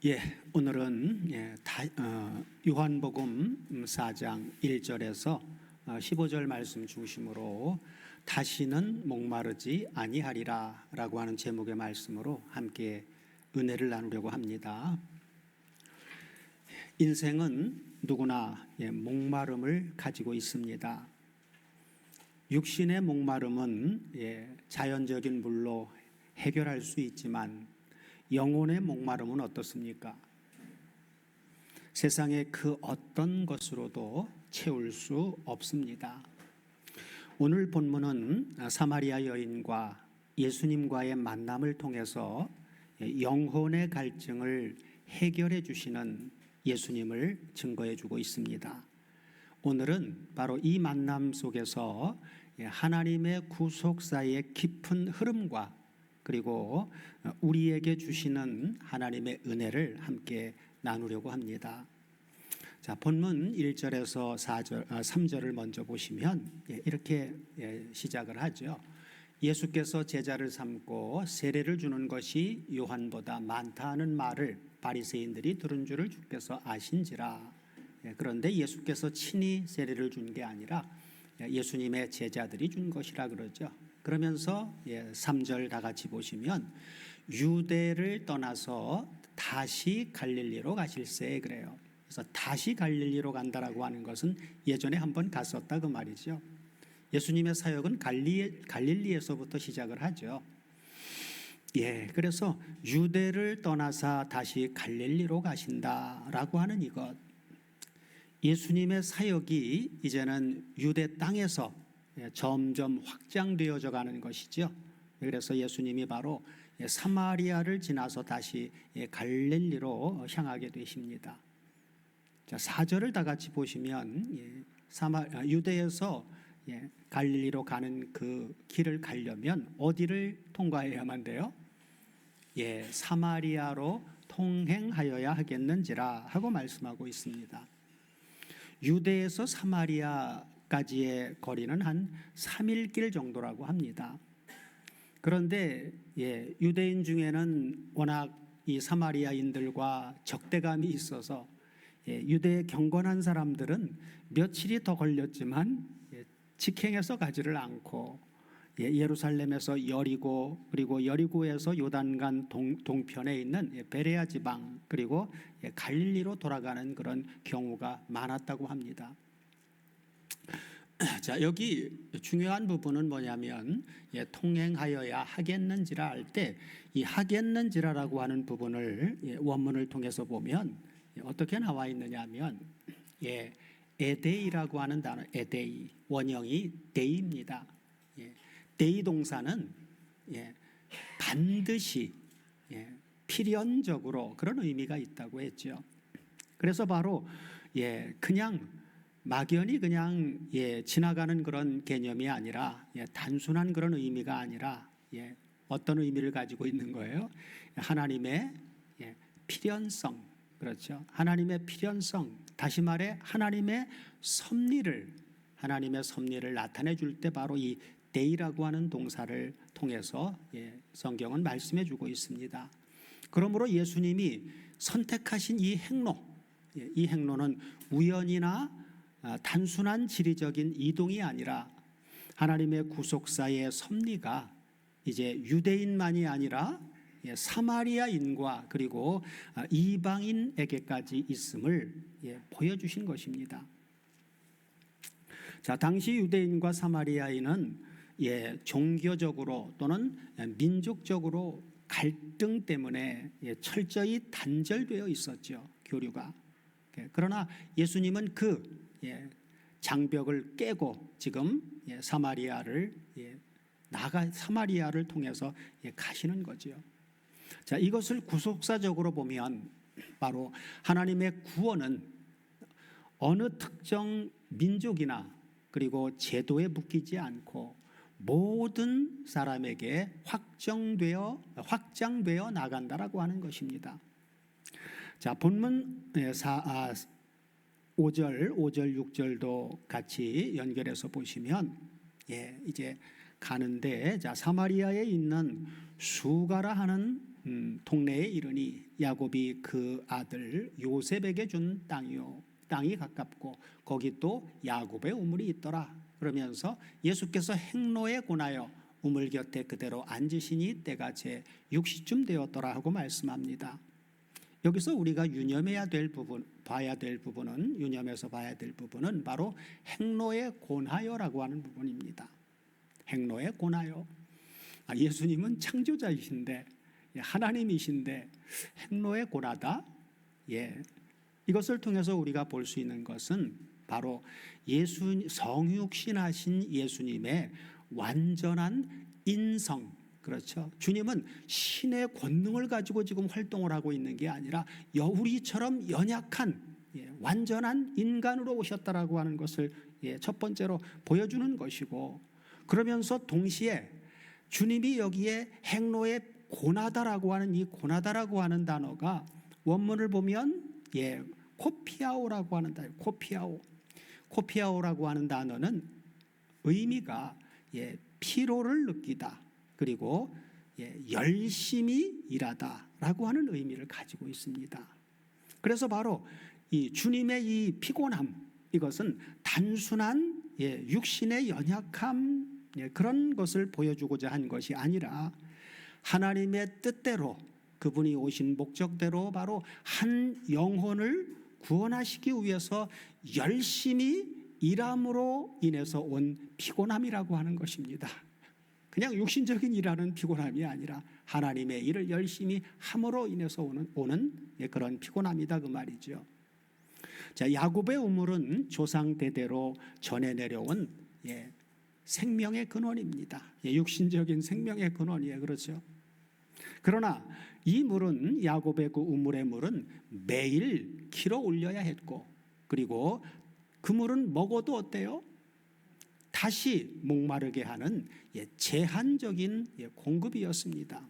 예, 오늘은 요한복음 4장 1절에서 15절 말씀 중심으로 다시는 목마르지 아니하리라 라고 하는 제목의 말씀으로 함께 은혜를 나누려고 합니다. 인생은 누구나 목마름을 가지고 있습니다. 육신의 목마름은 자연적인 물로 해결할 수 있지만 영혼의 목마름은 어떻습니까? 세상의 그 어떤 것으로도 채울 수 없습니다. 오늘 본문은 사마리아 여인과 예수님과의 만남을 통해서 영혼의 갈증을 해결해 주시는 예수님을 증거해 주고 있습니다. 오늘은 바로 이 만남 속에서 하나님의 구속사의 깊은 흐름과 그리고 우리에게 주시는 하나님의 은혜를 함께 나누려고 합니다. 자, 본문 1절에서 3절을 먼저 보시면 이렇게 시작을 하죠. 예수께서 제자를 삼고 세례를 주는 것이 요한보다 많다 하는 말을 바리새인들이 들은 줄을 주께서 아신지라. 그런데 예수께서 친히 세례를 준 게 아니라 예수님의 제자들이 준 것이라 그러죠. 그러면서 3절 다 같이 보시면 유대를 떠나서 다시 갈릴리로 가실세 그래요. 그래서 다시 갈릴리로 간다라고 하는 것은 예전에 한번 갔었다 그 말이죠. 예수님의 사역은 갈릴리에서부터 시작을 하죠. 그래서 유대를 떠나서 다시 갈릴리로 가신다라고 하는 이것. 예수님의 사역이 이제는 유대 땅에서 점점 확장되어져 가는 것이죠. 그래서 예수님이 바로 사마리아를 지나서 다시 갈릴리로 향하게 되십니다. 자, 4절을 다 같이 보시면 유대에서 갈릴리로 가는 그 길을 가려면 어디를 통과해야만 돼요? 사마리아로 통행하여야 하겠는지라 하고 말씀하고 있습니다. 유대에서 사마리아까지의 거리는 한 3일 길 정도라고 합니다. 그런데 유대인 중에는 워낙 이 사마리아인들과 적대감이 있어서 유대의 경건한 사람들은 며칠이 더 걸렸지만 직행해서 가지를 않고 예루살렘에서 여리고 그리고 여리고에서 요단강 동편에 있는 베레아 지방 그리고 갈릴리로 돌아가는 그런 경우가 많았다고 합니다. 자, 여기 중요한 부분은 뭐냐면 통행하여야 하겠는지라 할 때 이 하겠는지라라고 하는 부분을 원문을 통해서 보면 어떻게 나와 있느냐 하면 에데이라고 하는 단어 에데이 원형이 데이입니다. 데이 동사는 반드시 필연적으로 그런 의미가 있다고 했죠. 그래서 바로 그냥 막연히 그냥 지나가는 그런 개념이 아니라 단순한 그런 의미가 아니라 어떤 의미를 가지고 있는 거예요? 하나님의 필연성, 그렇죠. 하나님의 필연성, 다시 말해 하나님의 섭리를 나타내 줄 때 바로 이 데이라고 하는 동사를 통해서 성경은 말씀해 주고 있습니다. 그러므로 예수님이 선택하신 이 행로는 우연이나 단순한 지리적인 이동이 아니라 하나님의 구속사의 섭리가 이제 유대인만이 아니라 사마리아인과 그리고 이방인에게까지 있음을 보여주신 것입니다. 자, 당시 유대인과 사마리아인은 종교적으로 또는 민족적으로 갈등 때문에 철저히 단절되어 있었죠. 교류가. 그러나 예수님은 그 장벽을 깨고 지금 사마리아를 통해서 가시는 거죠. 자, 이것을 구속사적으로 보면 바로 하나님의 구원은 어느 특정 민족이나 그리고 제도에 묶이지 않고 모든 사람에게 확장되어 나간다라고 하는 것입니다. 자, 본문 5절, 6절도 같이 연결해서 보시면 이제 가는데 자, 사마리아에 있는 수가라 하는 동네에 이르니 야곱이 그 아들 요셉에게 준 땅이요, 땅이 가깝고 거기 또 야곱의 우물이 있더라. 그러면서 예수께서 행로에 권하여 우물 곁에 그대로 앉으시니 때가 제 6시쯤 되었더라 하고 말씀합니다. 여기서 우리가 유념해야 될 부분, 유념해서 봐야 될 부분은 바로 행로에 권하여라고 하는 부분입니다. 행로에 권하여. 예수님은 창조자이신데, 하나님이신데 행로에 권하다. 이것을 통해서 우리가 볼 수 있는 것은 바로 성육신하신 예수님의 완전한 인성. 그렇죠. 주님은 신의 권능을 가지고 지금 활동을 하고 있는 게 아니라 우리처럼 연약한 완전한 인간으로 오셨다라고 하는 것을 첫 번째로 보여주는 것이고, 그러면서 동시에 주님이 여기에 행로에 고나다라고 하는 이 고나다라고 하는 단어가 원문을 보면 코피아오라고 하는 단어, 코피아오라고 하는 단어는 의미가 피로를 느끼다, 그리고 열심히 일하다라고 하는 의미를 가지고 있습니다. 그래서 바로 이 주님의 이 피곤함, 이것은 단순한 육신의 연약함, 그런 것을 보여주고자 한 것이 아니라 하나님의 뜻대로, 그분이 오신 목적대로 바로 한 영혼을 구원하시기 위해서 열심히 일함으로 인해서 온 피곤함이라고 하는 것입니다. 그냥 육신적인 일하는 피곤함이 아니라 하나님의 일을 열심히 함으로 인해서 오는 그런 피곤함이다, 그 말이죠. 자, 야곱의 우물은 조상 대대로 전해 내려온 생명의 근원입니다. 육신적인 생명의 근원이에요. 그렇죠. 그러나 이 물은, 야곱의 그 우물의 물은 매일 길어 올려야 했고, 그리고 그 물은 먹어도 어때요? 다시 목마르게 하는 제한적인 공급이었습니다.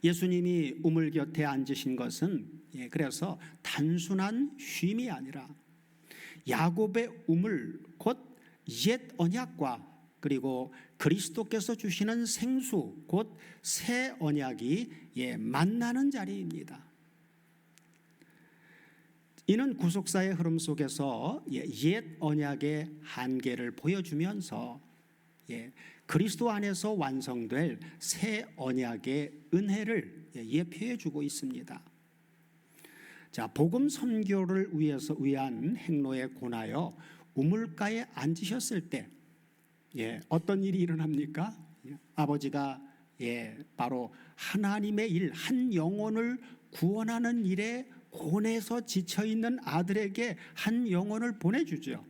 예수님이 우물 곁에 앉으신 것은 그래서 단순한 쉼이 아니라 야곱의 우물, 곧 옛 언약과 그리고 그리스도께서 주시는 생수, 곧 새 언약이 만나는 자리입니다. 이는 구속사의 흐름 속에서 옛 언약의 한계를 보여주면서 그리스도 안에서 완성될 새 언약의 은혜를 예표해 주고 있습니다. 자, 복음 선교를 위한 행로에 권하여 우물가에 앉으셨을 때 어떤 일이 일어납니까? 아버지가 바로 하나님의 일, 한 영혼을 구원하는 일에 고뇌에서 지쳐있는 아들에게 한 영혼을 보내주죠.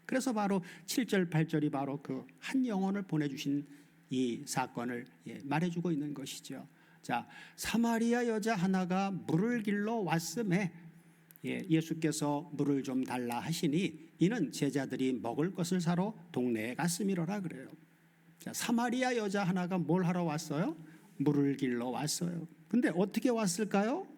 그래서 바로 7절 8절이 바로 그 한 영혼을 보내주신 이 사건을 말해주고 있는 것이죠. 자, 사마리아 여자 하나가 물을 길러 왔음에 예수께서 물을 좀 달라 하시니 이는 제자들이 먹을 것을 사러 동네에 갔음이로라 그래요. 자, 사마리아 여자 하나가 뭘 하러 왔어요? 물을 길러 왔어요. 근데 어떻게 왔을까요?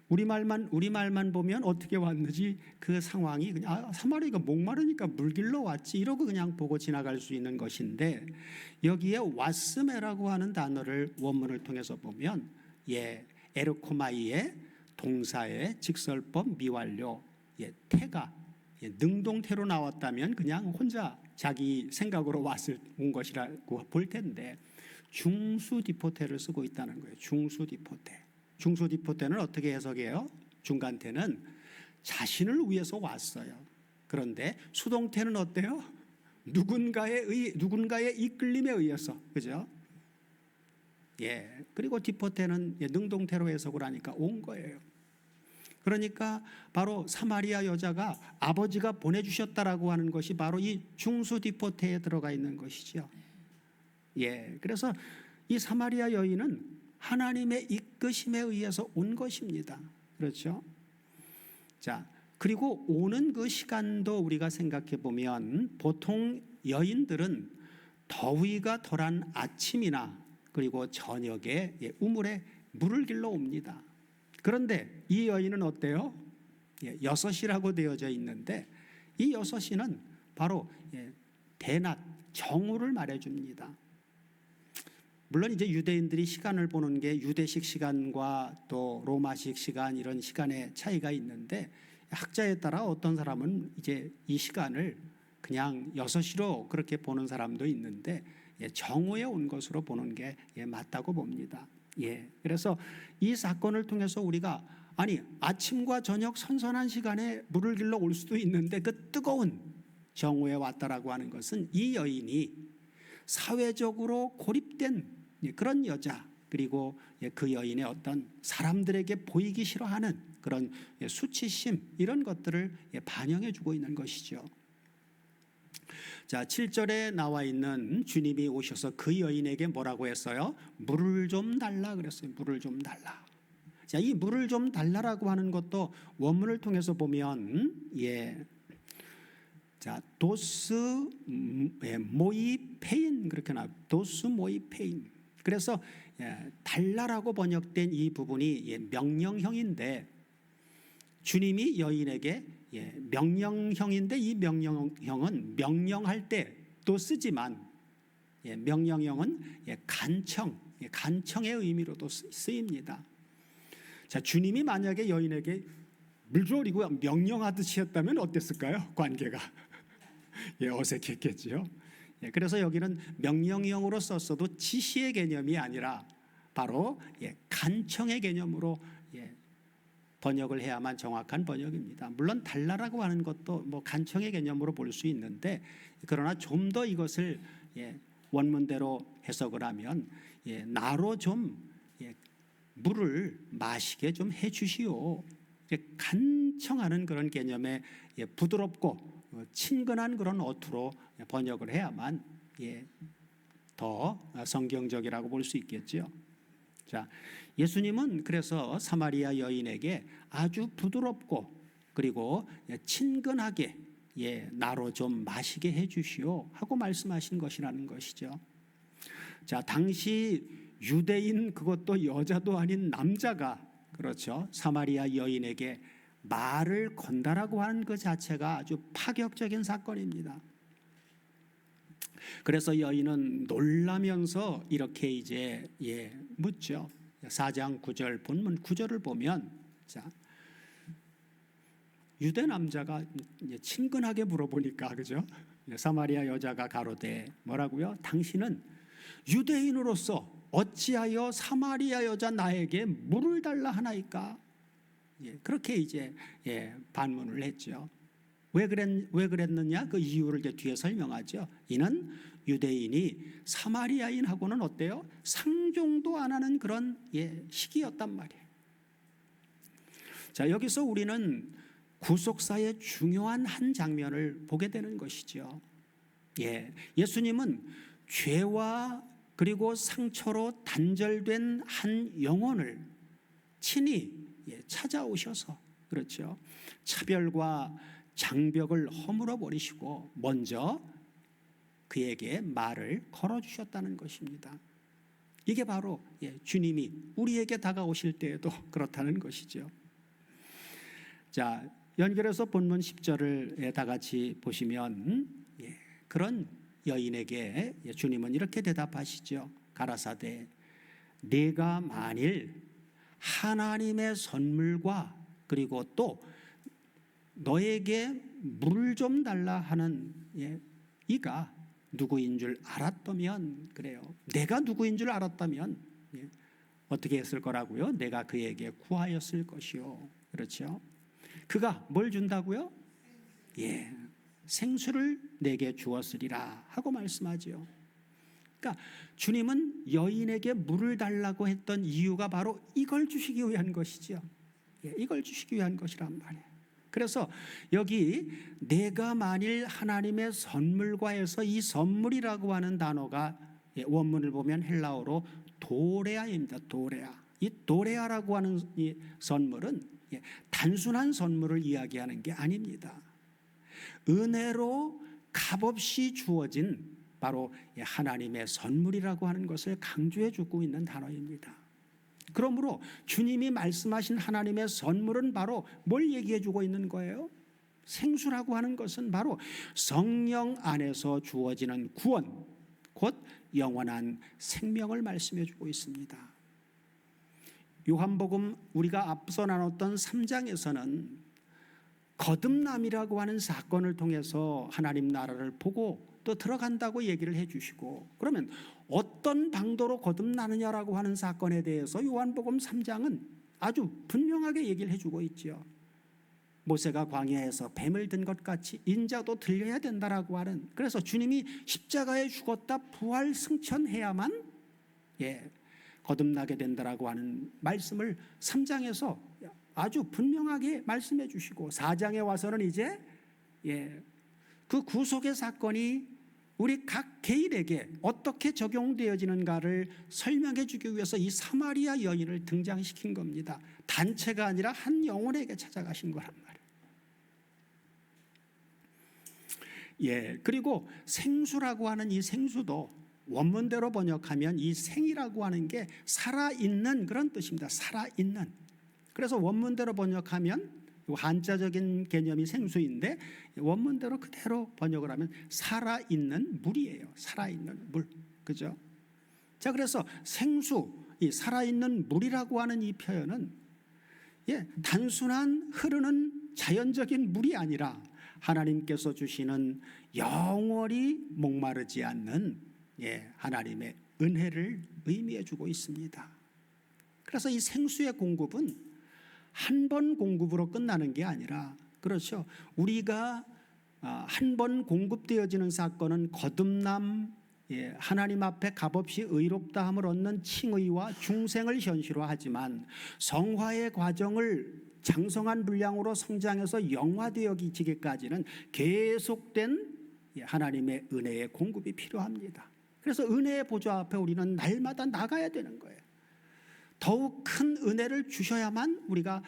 우리말만 보면 어떻게 왔는지 그 상황이 그냥 사마리아가 목마르니까 물 길러 왔지 이러고 그냥 보고 지나갈 수 있는 것인데, 여기에 왔음에라고 하는 단어를 원문을 통해서 보면 에르코마이의 동사의 직설법 미완료 태가 능동태로 나왔다면 그냥 혼자 자기 생각으로 온 것이라고 볼 텐데 중수디포태를 쓰고 있다는 거예요. 중수디포태. 중수디포태는 어떻게 해석해요? 중간태는 자신을 위해서 왔어요. 그런데 수동태는 어때요? 누군가의 이끌림에 의해서, 그죠? 그리고 디포태는 능동태로 해석을 하니까 온 거예요. 그러니까 바로 사마리아 여자가 아버지가 보내주셨다라고 하는 것이 바로 이 중수디포태에 들어가 있는 것이죠. 그래서 이 사마리아 여인은 하나님의 이끄심에 의해서 온 것입니다. 그렇죠? 자, 그리고 오는 그 시간도 우리가 생각해 보면 보통 여인들은 더위가 덜한 아침이나 그리고 저녁에 우물에 물을 길러 옵니다. 그런데 이 여인은 어때요? 6시라고 되어져 있는데 이 6시는 바로 대낮 정오를 말해줍니다. 물론 이제 유대인들이 시간을 보는 게 유대식 시간과 또 로마식 시간 이런 시간의 차이가 있는데 학자에 따라 어떤 사람은 이제 이 시간을 그냥 6시로 그렇게 보는 사람도 있는데 정오에 온 것으로 보는 게 맞다고 봅니다. 그래서 이 사건을 통해서 우리가 아니 아침과 저녁 선선한 시간에 물을 길러 올 수도 있는데 그 뜨거운 정오에 왔다라고 하는 것은 이 여인이 사회적으로 고립된 그런 여자, 그리고 그 여인의 어떤 사람들에게 보이기 싫어하는 그런 수치심 이런 것들을 반영해 주고 있는 것이죠. 자, 7절에 나와 있는 주님이 오셔서 그 여인에게 뭐라고 했어요? 물을 좀 달라 그랬어요. 물을 좀 달라. 자, 이 물을 좀 달라라고 하는 것도 원문을 통해서 보면 자, 도스 모이 페인 그렇게 나와요. 도스 모이 페인. 그래서 달라라고 번역된 이 부분이 명령형인데 주님이 여인에게 명령형인데 이 명령형은 명령할 때도 쓰지만 명령형은 간청의 의미로도 쓰입니다. 자, 주님이 만약에 여인에게 물 줘 그리고 명령하듯이 했다면 어땠을까요? 관계가 어색했겠죠. 그래서 여기는 명령형으로 썼어도 지시의 개념이 아니라 바로 간청의 개념으로 번역을 해야만 정확한 번역입니다. 물론 달라라고 하는 것도 뭐 간청의 개념으로 볼 수 있는데 그러나 좀 더 이것을 원문대로 해석을 하면 나로 좀 물을 마시게 좀 해주시오. 간청하는 그런 개념의 부드럽고 친근한 그런 어투로 번역을 해야만 더 성경적이라고 볼 수 있겠죠. 자, 예수님은 그래서 사마리아 여인에게 아주 부드럽고 그리고 친근하게 나로 좀 마시게 해주시오 하고 말씀하신 것이라는 것이죠. 자, 당시 유대인 그것도 여자도 아닌 남자가 그렇죠. 사마리아 여인에게 말을 건다라고 하는 것 자체가 아주 파격적인 사건입니다. 그래서 여인은 놀라면서 이렇게 이제 묻죠. 4장 9절 본문 9절을 보면 자, 유대 남자가 친근하게 물어보니까 그죠? 사마리아 여자가 가로되 뭐라고요? 당신은 유대인으로서 어찌하여 사마리아 여자 나에게 물을 달라 하나이까? 그렇게 이제 반문을 했죠. 왜 그랬느냐? 그 이유를 이제 뒤에 설명하죠. 이는 유대인이 사마리아인하고는 어때요? 상종도 안 하는 그런 시기였단 말이에요. 자, 여기서 우리는 구속사의 중요한 한 장면을 보게 되는 것이죠. 예수님은 죄와 그리고 상처로 단절된 한 영혼을 친히 찾아오셔서 그렇죠. 차별과 장벽을 허물어 버리시고 먼저 그에게 말을 걸어주셨다는 것입니다. 이게 바로 주님이 우리에게 다가오실 때에도 그렇다는 것이죠. 자, 연결해서 본문 10절을 다 같이 보시면 그런 여인에게 주님은 이렇게 대답하시죠. 가라사대 네가 만일 하나님의 선물과 그리고 또 너에게 물 좀 달라 하는 이가 누구인 줄 알았다면 그래요. 내가 누구인 줄 알았다면 어떻게 했을 거라고요? 내가 그에게 구하였을 것이요. 그렇죠? 그가 뭘 준다고요? 생수를 내게 주었으리라 하고 말씀하죠. 그러니까 주님은 여인에게 물을 달라고 했던 이유가 바로 이걸 주시기 위한 것이죠. 이걸 주시기 위한 것이란 말이에요. 그래서 여기 내가 만일 하나님의 선물과 해서 이 선물이라고 하는 단어가 원문을 보면 헬라어로 도레아입니다. 도레아. 이 도레아라고 하는 이 선물은 단순한 선물을 이야기하는 게 아닙니다. 은혜로 값없이 주어진 바로 하나님의 선물이라고 하는 것을 강조해 주고 있는 단어입니다. 그러므로 주님이 말씀하신 하나님의 선물은 바로 뭘 얘기해 주고 있는 거예요? 생수라고 하는 것은 바로 성령 안에서 주어지는 구원, 곧 영원한 생명을 말씀해 주고 있습니다. 요한복음 우리가 앞서 나눴던 3장에서는 거듭남이라고 하는 사건을 통해서 하나님 나라를 보고 또 들어간다고 얘기를 해주시고, 그러면 어떤 방도로 거듭나느냐라고 하는 사건에 대해서 요한복음 3장은 아주 분명하게 얘기를 해주고 있죠. 모세가 광야에서 뱀을 든 것 같이 인자도 들려야 된다라고 하는, 그래서 주님이 십자가에 죽었다 부활 승천해야만 거듭나게 된다라고 하는 말씀을 3장에서 아주 분명하게 말씀해 주시고, 4장에 와서는 이제 그 구속의 사건이 우리 각 개인에게 어떻게 적용되어지는가를 설명해 주기 위해서 이 사마리아 여인을 등장시킨 겁니다. 단체가 아니라 한 영혼에게 찾아가신 거란 말이에요. 그리고 생수라고 하는 이 생수도 원문대로 번역하면 이 생이라고 하는 게 살아있는 그런 뜻입니다. 살아있는. 그래서 원문대로 번역하면 한자적인 개념이 생수인데 원문대로 그대로 번역을 하면 살아있는 물이에요. 살아있는 물. 그죠? 자, 그래서 생수, 이 살아있는 물이라고 하는 이 표현은 단순한 흐르는 자연적인 물이 아니라 하나님께서 주시는 영원히 목마르지 않는 하나님의 은혜를 의미해 주고 있습니다. 그래서 이 생수의 공급은 한 번 공급으로 끝나는 게 아니라, 그렇죠, 우리가 한 번 공급되어지는 사건은 거듭남, 하나님 앞에 값없이 의롭다함을 얻는 칭의와 중생을 현실화하지만 성화의 과정을 장성한 분량으로 성장해서 영화되어지기까지는 계속된 하나님의 은혜의 공급이 필요합니다. 그래서 은혜의 보좌 앞에 우리는 날마다 나가야 되는 거예요. 더욱 큰 은혜를 주셔야만 우리가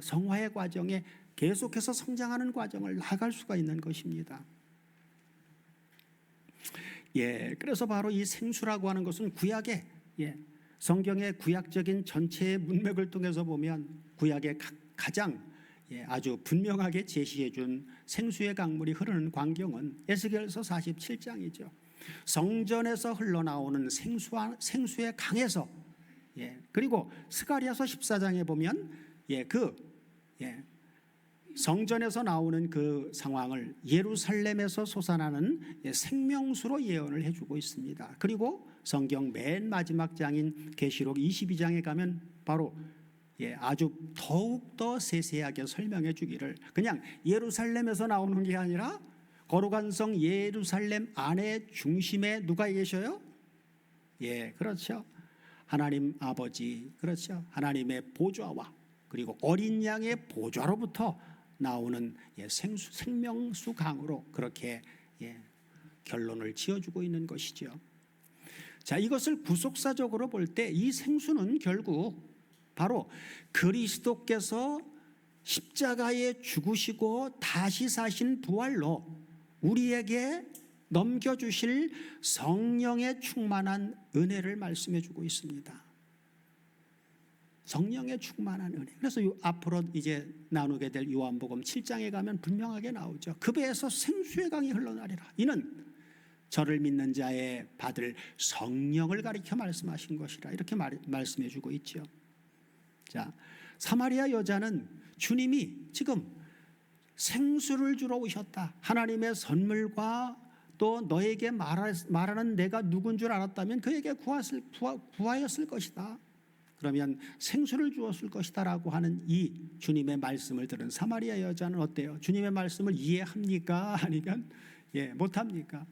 성화의 과정에 계속해서 성장하는 과정을 나갈 수가 있는 것입니다. 그래서 바로 이 생수라고 하는 것은 구약의 성경의 구약적인 전체의 문맥을 통해서 보면 구약의 가장 아주 분명하게 제시해 준 생수의 강물이 흐르는 광경은 에스겔서 47장이죠. 성전에서 흘러나오는 생수의 강에서, 그리고 스가랴서 14장에 보면 성전에서 나오는 그 상황을 예루살렘에서 솟아나는 생명수로 예언을 해주고 있습니다. 그리고 성경 맨 마지막 장인 계시록 22장에 가면 바로 아주 더욱더 세세하게 설명해 주기를, 그냥 예루살렘에서 나오는 게 아니라 거룩한 성 예루살렘 안에 중심에 누가 계셔요? 그렇죠. 하나님 아버지, 그렇죠. 하나님의 보좌와 그리고 어린 양의 보좌로부터 나오는 생명수 강으로 그렇게 결론을 지어주고 있는 것이죠. 자, 이것을 구속사적으로 볼 때 이 생수는 결국 바로 그리스도께서 십자가에 죽으시고 다시 사신 부활로 우리에게 넘겨주실 성령의 충만한 은혜를 말씀해 주고 있습니다. 성령의 충만한 은혜. 그래서 앞으로 이제 나누게 될 요한복음 7장에 가면 분명하게 나오죠. 그 배에서 생수의 강이 흘러나리라. 이는 저를 믿는 자의 받을 성령을 가리켜 말씀하신 것이라. 이렇게 말씀해 주고 있죠. 자, 사마리아 여자는 주님이 지금 생수를 주러 오셨다, 하나님의 선물과 또 너에게 말하는 내가 누군 줄 알았다면 그에게 구하였을 것이다, 그러면 생수를 주었을 것이다 라고 하는 이 주님의 말씀을 들은 사마리아 여자는 어때요? 주님의 말씀을 이해합니까? 아니면 못합니까?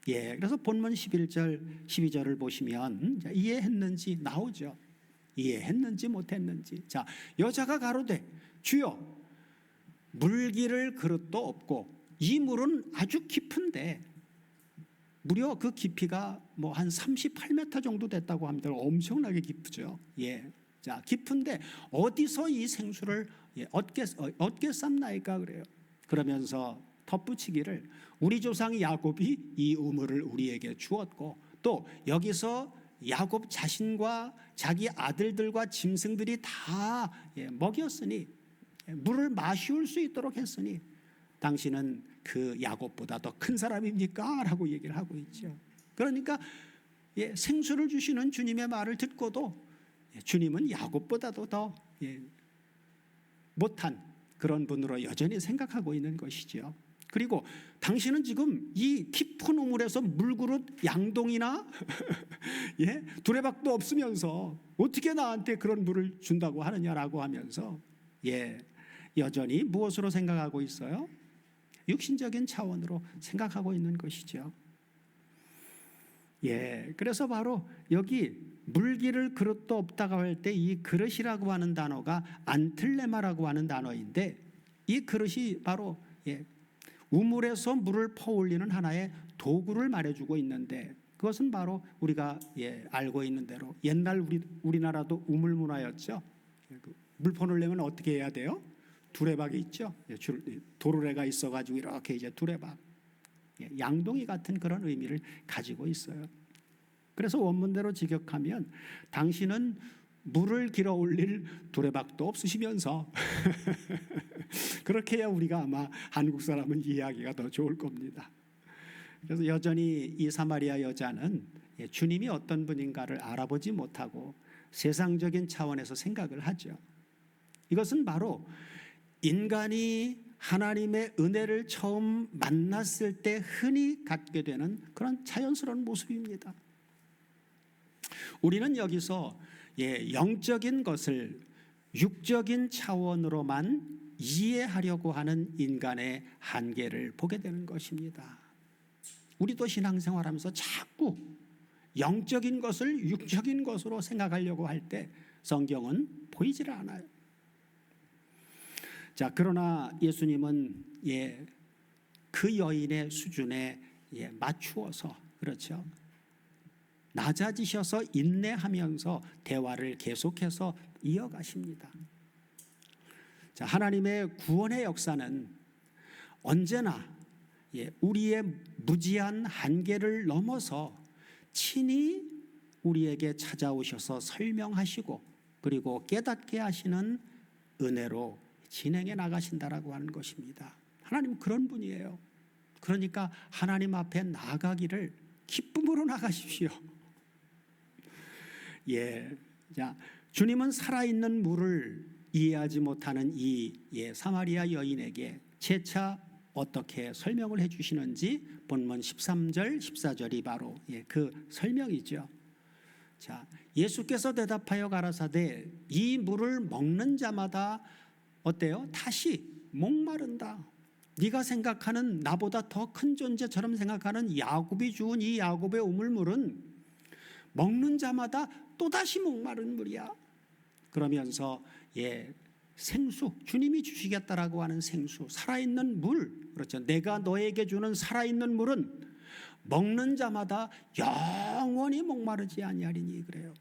그래서 본문 11절 12절을 보시면 이해했는지 나오죠. 이해했는지 못했는지. 자, 여자가 가로되 주여 물기를 그릇도 없고 이 물은 아주 깊은데, 무려 그 깊이가 뭐 한 38m 정도 됐다고 합니다. 엄청나게 깊죠. 자, 깊은데 어디서 이 생수를 얻게 쌈나이까 그래요. 그러면서 덧붙이기를 우리 조상 야곱이 이 우물을 우리에게 주었고 또 여기서 야곱 자신과 자기 아들들과 짐승들이 다 먹였으니 물을 마시울 수 있도록 했으니 당신은 그 야곱보다 더 큰 사람입니까? 라고 얘기를 하고 있죠. 그러니까 생수를 주시는 주님의 말을 듣고도 주님은 야곱보다도 더 못한 그런 분으로 여전히 생각하고 있는 것이죠. 그리고 당신은 지금 이 깊은 우물에서 물그릇 양동이나 두레박도 없으면서 어떻게 나한테 그런 물을 준다고 하느냐라고 하면서 여전히 무엇으로 생각하고 있어요? 육신적인 차원으로 생각하고 있는 것이죠. 그래서 바로 여기 물기를 그릇도 없다고 할 때 이 그릇이라고 하는 단어가 안틀레마라고 하는 단어인데, 이 그릇이 바로 우물에서 물을 퍼올리는 하나의 도구를 말해주고 있는데, 그것은 바로 우리가 알고 있는 대로 옛날 우리나라도 우물 문화였죠. 물 퍼내려면 어떻게 해야 돼요? 두레박이 있죠. 도르래가 있어가지고 이렇게 이제 두레박, 양동이 같은 그런 의미를 가지고 있어요. 그래서 원문대로 직역하면 당신은 물을 길어 올릴 두레박도 없으시면서 그렇게 해야 우리가 아마 한국 사람은 이해하기가 더 좋을 겁니다. 그래서 여전히 이 사마리아 여자는 주님이 어떤 분인가를 알아보지 못하고 세상적인 차원에서 생각을 하죠. 이것은 바로 인간이 하나님의 은혜를 처음 만났을 때 흔히 갖게 되는 그런 자연스러운 모습입니다. 우리는 여기서 영적인 것을 육적인 차원으로만 이해하려고 하는 인간의 한계를 보게 되는 것입니다. 우리도 신앙생활하면서 자꾸 영적인 것을 육적인 것으로 생각하려고 할 때 성경은 보이질 않아요. 자, 그러나 예수님은 그 여인의 수준에 맞추어서, 그렇죠, 낮아지셔서 인내하면서 대화를 계속해서 이어가십니다. 자, 하나님의 구원의 역사는 언제나 우리의 무지한 한계를 넘어서 친히 우리에게 찾아오셔서 설명하시고 그리고 깨닫게 하시는 은혜로 진행해 나가신다라고 하는 것입니다. 하나님 그런 분이에요. 그러니까 하나님 앞에 나가기를 기쁨으로 나가십시오. 자, 주님은 살아있는 물을 이해하지 못하는 이 사마리아 여인에게 재차 어떻게 설명을 해주시는지 본문 13절, 14절이 바로 그 설명이죠. 자, 예수께서 대답하여 가라사대 이 물을 먹는 자마다 어때요? 다시 목마른다. 네가 생각하는 나보다 더 큰 존재처럼 생각하는 야곱이 주은 이 야곱의 우물물은 먹는 자마다 또다시 목마른 물이야. 그러면서 생수, 주님이 주시겠다라고 하는 생수, 살아있는 물, 그렇죠, 내가 너에게 주는 살아있는 물은 먹는 자마다 영원히 목마르지 아니하리니, 그래요.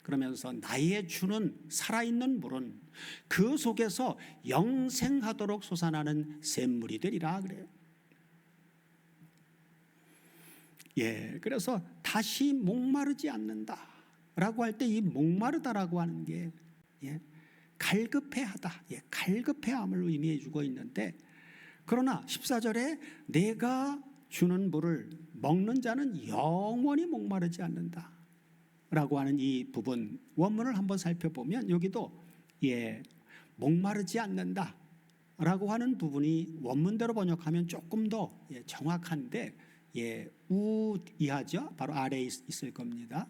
그러면서 나의 주는 살아있는 물은 그 속에서 영생하도록 솟아나는 샘물이 되리라, 그래요. 그래서 다시 목마르지 않는다라고 할 때 이 목마르다라고 하는 게 갈급해하다, 갈급해함을 의미해 주고 있는데, 그러나 14절에 내가 주는 물을 먹는 자는 영원히 목마르지 않는다 라고 하는 이 부분 원문을 한번 살펴보면 여기도 목마르지 않는다 라고 하는 부분이 원문대로 번역하면 조금 더 정확한데 우이하죠. 바로 아래에 있을 겁니다.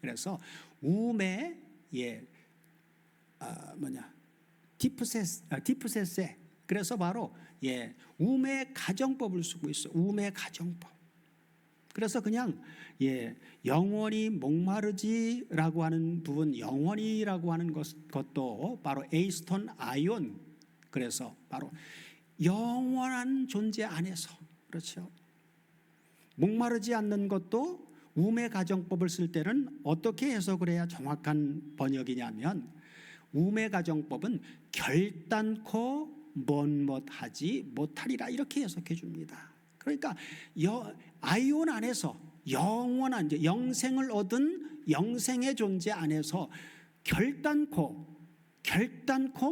그래서 우메 디프세세, 그래서 바로 우메 가정법을 쓰고 있어. 우메 가정법. 그래서 그냥 영원히 목마르지라고 하는 부분, 영원히라고 하는 것도 바로 에이스톤 아이온, 그래서 바로 영원한 존재 안에서, 그렇죠. 목마르지 않는 것도 우메 가정법을 쓸 때는 어떻게 해석을 해야 정확한 번역이냐면, 우메 가정법은 결단코 못하지 못하리라 이렇게 해석해 줍니다. 그러니까 아이온 안에서 영원한 영생을 얻은 영생의 존재 안에서 결단코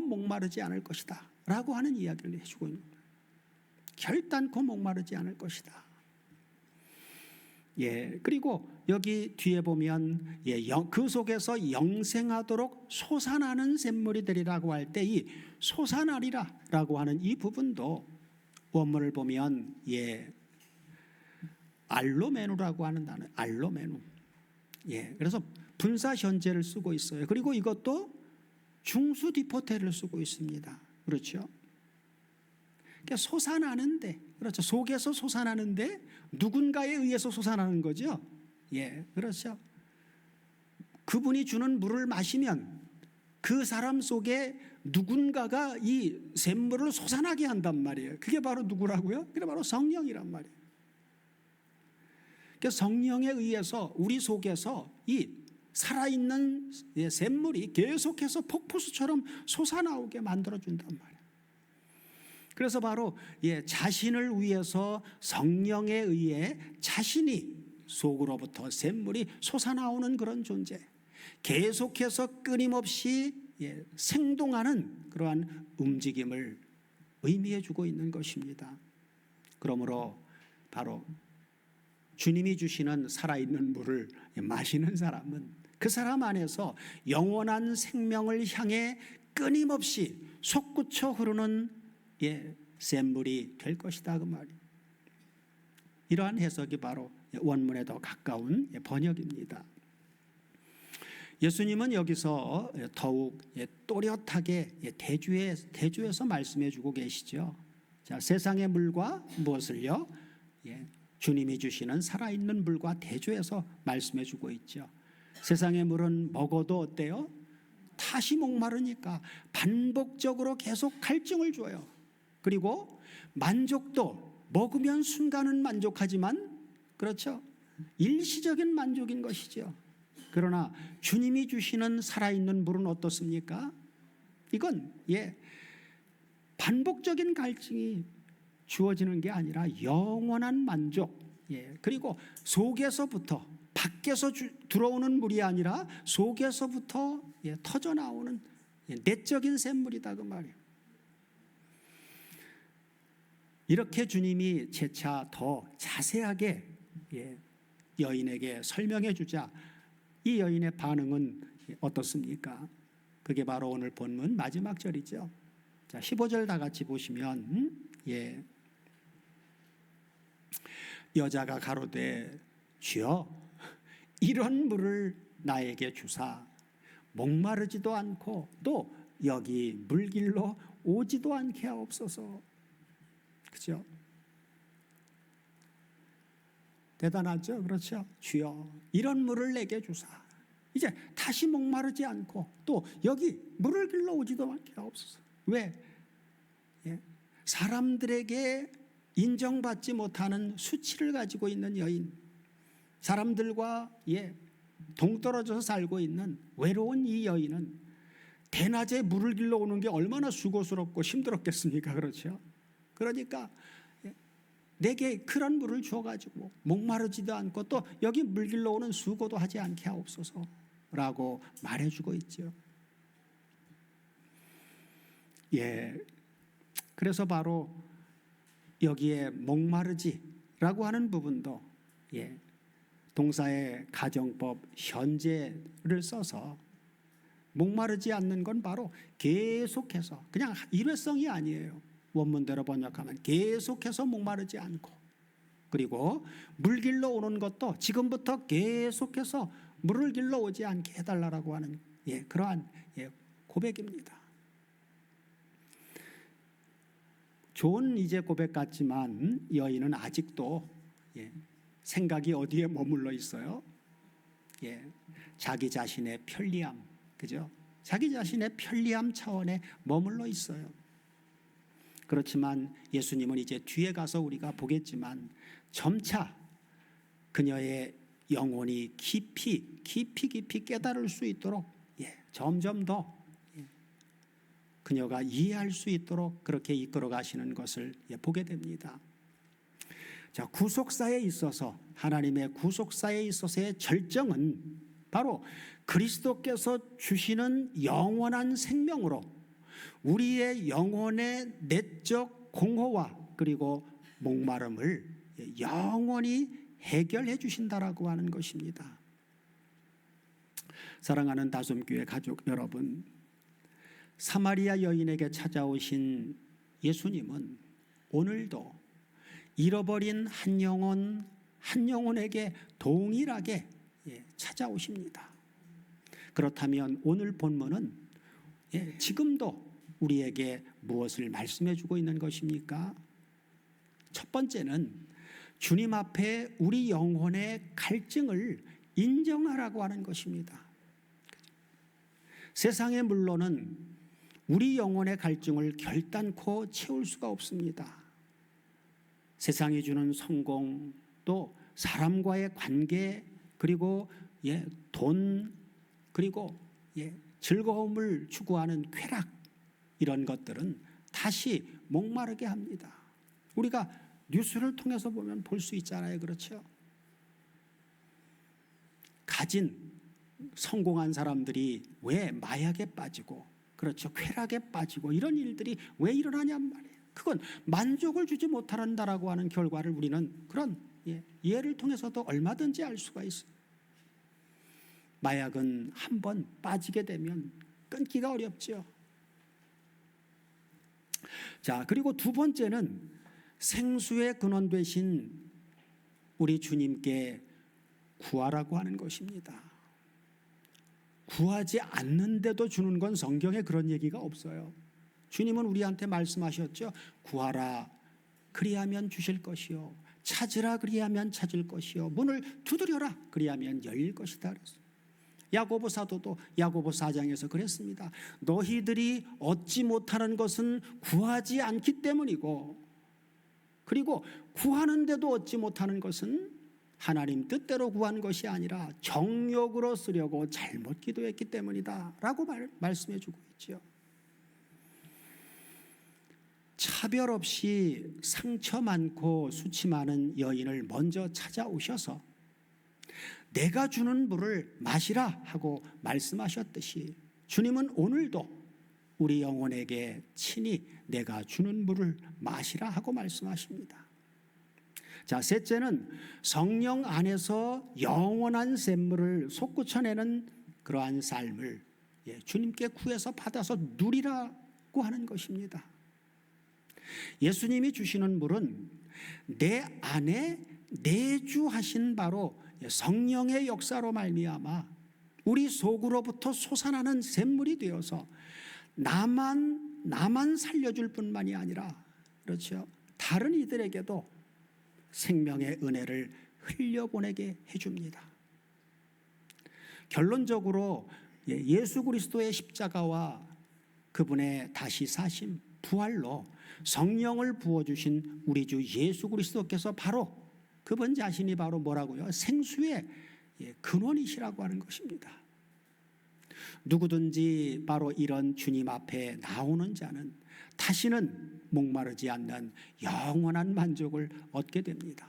목마르지 않을 것이다 라고 하는 이야기를 해주고 있는 겁니다. 결단코 목마르지 않을 것이다. 예, 그리고 여기 뒤에 보면 그 속에서 영생하도록 솟아나는 샘물이 되리라고 할 때 이 솟아나리라라고 하는 이 부분도 원문을 보면 알로메누라고 하는 단어, 알로메누. 그래서 분사 현재를 쓰고 있어요. 그리고 이것도 중수 디포테를 쓰고 있습니다. 그렇죠? 그러니까 솟아나는데, 그렇죠. 속에서 솟아나는데 누군가에 의해서 솟아나는 거죠. 그렇죠. 그분이 주는 물을 마시면 그 사람 속에 누군가가 이 샘물을 솟아나게 한단 말이에요. 그게 바로 누구라고요? 그게 바로 성령이란 말이에요. 그러니까 성령에 의해서 우리 속에서 이 살아있는 샘물이 계속해서 폭포수처럼 솟아나오게 만들어준단 말이에요. 그래서 바로 자신을 위해서 성령에 의해 자신이 속으로부터 샘물이 솟아나오는 그런 존재, 계속해서 끊임없이 생동하는 그러한 움직임을 의미해 주고 있는 것입니다. 그러므로 바로 주님이 주시는 살아있는 물을 마시는 사람은 그 사람 안에서 영원한 생명을 향해 끊임없이 솟구쳐 흐르는 샘물이 될 것이다 그 말이에요. 이러한 해석이 바로 원문에 더 가까운 번역입니다. 예수님은 여기서 더욱 또렷하게 대주에서 말씀해 주고 계시죠. 자, 세상의 물과 무엇을요? 주님이 주시는 살아있는 물과 대조해서 말씀해 주고 있죠. 세상의 물은 먹어도 어때요? 다시 목마르니까 반복적으로 계속 갈증을 줘요. 그리고 만족도 먹으면 순간은 만족하지만, 그렇죠? 일시적인 만족인 것이죠. 그러나 주님이 주시는 살아있는 물은 어떻습니까? 이건 반복적인 갈증이 주어지는 게 아니라 영원한 만족, 그리고 속에서부터, 밖에서 들어오는 물이 아니라 속에서부터 터져 나오는 내적인 샘물이다 그 말이에요. 이렇게 주님이 재차 더 자세하게 여인에게 설명해 주자 이 여인의 반응은 어떻습니까? 그게 바로 오늘 본문 마지막 절이죠. 자, 15절 다 같이 보시면 여자가 가로되 주여 이런 물을 나에게 주사 목마르지도 않고 또 여기 물길로 오지도 않게 하옵소서. 그죠? 대단하죠? 그렇죠? 주여 이런 물을 내게 주사 이제 다시 목마르지 않고 또 여기 물을 길러 오지도 않게 하옵소서. 왜? 사람들에게 인정받지 못하는 수치를 가지고 있는 여인, 사람들과 동떨어져서 살고 있는 외로운 이 여인은 대낮에 물을 길러 오는 게 얼마나 수고스럽고 힘들었겠습니까? 그렇죠? 그러니까 내게 그런 물을 줘가지고 목마르지도 않고 또 여기 물 길러 오는 수고도 하지 않게 하옵소서라고 말해주고 있죠. 그래서 바로 여기에 목마르지라고 하는 부분도 동사의 가정법 현재를 써서 목마르지 않는 건 바로 계속해서 그냥 일회성이 아니에요. 원문대로 번역하면 계속해서 목마르지 않고, 그리고 물 길러 오는 것도 지금부터 계속해서 물을 길러 오지 않게 해달라고 하는 그러한 고백입니다. 좋은 이제 고백 같지만 여인은 아직도 생각이 어디에 머물러 있어요? 자기 자신의 편리함, 그죠? 자기 자신의 편리함 차원에 머물러 있어요. 그렇지만 예수님은 이제 뒤에 가서 우리가 보겠지만 점차 그녀의 영혼이 깊이 깨달을 수 있도록 점점 더 그녀가 이해할 수 있도록 그렇게 이끌어 가시는 것을 보게 됩니다. 자, 구속사에 있어서 하나님의 구속사에 있어서의 절정은 바로 그리스도께서 주시는 영원한 생명으로 우리의 영혼의 내적 공허와 그리고 목마름을 영원히 해결해 주신다라고 하는 것입니다. 사랑하는 다솜교회 가족 여러분, 사마리아 여인에게 찾아오신 예수님은 오늘도 잃어버린 한 영혼에게 동일하게 찾아오십니다. 그렇다면 오늘 본문은 지금도 우리에게 무엇을 말씀해 주고 있는 것입니까? 첫 번째는 주님 앞에 우리 영혼의 갈증을 인정하라고 하는 것입니다. 세상의 물론은 우리 영혼의 갈증을 결단코 채울 수가 없습니다. 세상이 주는 성공, 또 사람과의 관계, 그리고 돈, 그리고 즐거움을 추구하는 쾌락, 이런 것들은 다시 목마르게 합니다. 우리가 뉴스를 통해서 보면 볼 수 있잖아요. 그렇죠? 성공한 사람들이 왜 마약에 빠지고, 그렇죠, 쾌락에 빠지고 이런 일들이 왜 일어나냔 말이에요. 그건 만족을 주지 못한다라고 하는 결과를 우리는 그런 예를 통해서도 얼마든지 알 수가 있어요. 마약은 한번 빠지게 되면 끊기가 어렵죠. 자, 그리고 두 번째는 생수의 근원 되신 우리 주님께 구하라고 하는 것입니다. 구하지 않는데도 주는 건 성경에 그런 얘기가 없어요. 주님은 우리한테 말씀하셨죠. 구하라 그리하면 주실 것이요, 찾으라 그리하면 찾을 것이요, 문을 두드려라 그리하면 열릴 것이다 그랬어요. 야고보 사도도 야고보 4장에서 그랬습니다. 너희들이 얻지 못하는 것은 구하지 않기 때문이고, 그리고 구하는데도 얻지 못하는 것은 하나님 뜻대로 구한 것이 아니라 정욕으로 쓰려고 잘못 기도했기 때문이다 라고 말씀해 주고 있죠. 차별 없이 상처 많고 수치 많은 여인을 먼저 찾아오셔서 내가 주는 물을 마시라 하고 말씀하셨듯이 주님은 오늘도 우리 영혼에게 친히 내가 주는 물을 마시라 하고 말씀하십니다. 자, 셋째는 성령 안에서 영원한 샘물을 솟구쳐내는 그러한 삶을 주님께 구해서 받아서 누리라고 하는 것입니다. 예수님이 주시는 물은 내 안에 내주하신 바로 성령의 역사로 말미암아 우리 속으로부터 솟아나는 샘물이 되어서 나만 살려줄 뿐만이 아니라, 그렇죠, 다른 이들에게도 생명의 은혜를 흘려보내게 해줍니다. 결론적으로 예수 그리스도의 십자가와 그분의 다시 사심, 부활로 성령을 부어주신 우리 주 예수 그리스도께서 바로 그분 자신이 바로 뭐라고요? 생수의 근원이시라고 하는 것입니다. 누구든지 바로 이런 주님 앞에 나오는 자는 다시는 목마르지 않는 영원한 만족을 얻게 됩니다.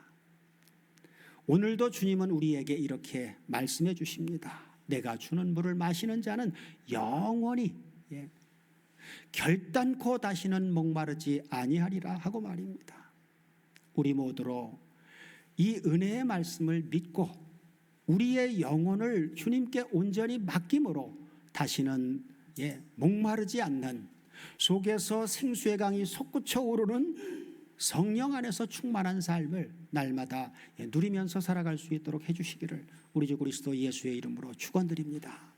오늘도 주님은 우리에게 이렇게 말씀해 주십니다. 내가 주는 물을 마시는 자는 영원히 결단코 다시는 목마르지 아니하리라 하고 말입니다. 우리 모두로 이 은혜의 말씀을 믿고 우리의 영혼을 주님께 온전히 맡김으로 다시는 목마르지 않는, 속에서 생수의 강이 솟구쳐 오르는 성령 안에서 충만한 삶을 날마다 누리면서 살아갈 수 있도록 해주시기를 우리 주 그리스도 예수의 이름으로 축원드립니다.